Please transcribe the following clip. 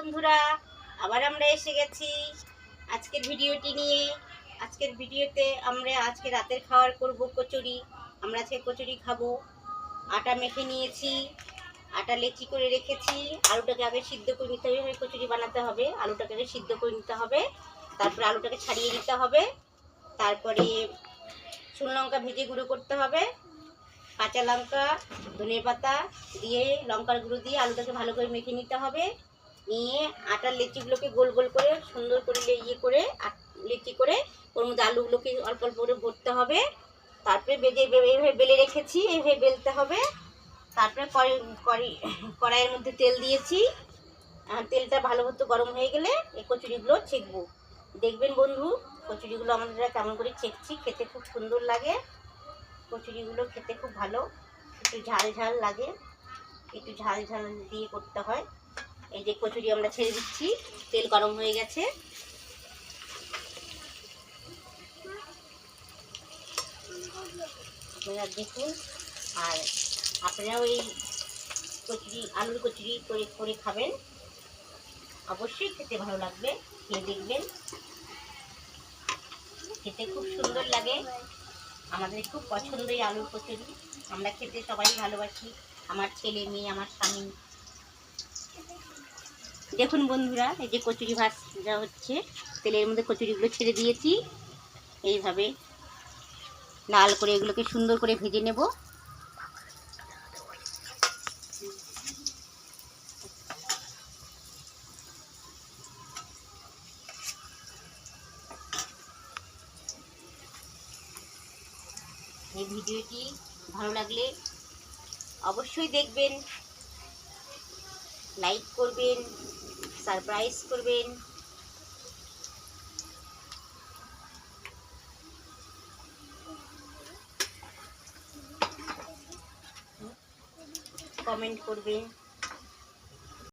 বন্ধুরা, আবার আমরা এসে গেছি আজকের ভিডিওটি নিয়ে। আজকের ভিডিওতে আমরা আজকে রাতের খাবার করব কচুরি। আমরা আজকে কচুরি খাবো। আটা মেখে নিয়েছি, আটা লেচি করে রেখেছি। আলুটাকে আগে সিদ্ধ করে নিতে হবে, কচুরি বানাতে হবে। আলুটাকে আগে সিদ্ধ করে নিতে হবে, তারপরে আলুটাকে ছাড়িয়ে নিতে হবে। তারপরে শুকনো লঙ্কা ভেজে গুঁড়ো করতে হবে, কাঁচা লঙ্কা, ধনে পাতা দিয়ে লঙ্কার গুঁড়ো দিয়ে আলুটাকে ভালো করে মেখে নিতে হবে। নিয়ে আটার লেচিগুলোকে গোল গোল করে সুন্দর করে লেচি করে ওর মধ্যে আলুগুলোকে অল্প অল্প করে ভরতে হবে। তারপরে এইভাবে বেলে রেখেছি, এইভাবে বেলতে হবে। তারপরে কড়াইয়ের মধ্যে তেল দিয়েছি। তেলটা ভালো মতো গরম হয়ে গেলে এই কচুরিগুলো ছেঁকবো। দেখবেন বন্ধু, কচুরিগুলো আমাদের কেমন করে ছেঁকছি, খেতে খুব সুন্দর লাগে। কচুরিগুলো খেতে খুব ভালো, একটু ঝাল ঝাল লাগে, একটু ঝাল ঝাল দিয়ে করতে হয়। এই যে কচুরি আমরা ছেড়ে দিচ্ছি, তেল গরম হয়ে গেছে। আপনারা দেখুন, আর আপনারাও এই কচুরি, আলুর কচুরি করে খাবেন, অবশ্যই খেতে ভালো লাগবে। খেয়ে দেখবেন, খেতে খুব সুন্দর লাগে। আমাদের খুব পছন্দ এই আলুর কচুরি, আমরা খেতে সবাই ভালোবাসি, আমার ছেলে মেয়ে, আমার স্বামী। দেখুন বন্ধুরা, এই যে কচুরি ভাজা হচ্ছে, তেলের মধ্যে কচুরিগুলো ছেড়ে দিয়েছি। এইভাবে লাল করে এগুলোকে সুন্দর করে ভেজে নেব। এই ভিডিওটি ভালো লাগলে অবশ্যই দেখবেন, লাইক করবেন, সারপ্রাইজ করবেন, কমেন্ট করবেন।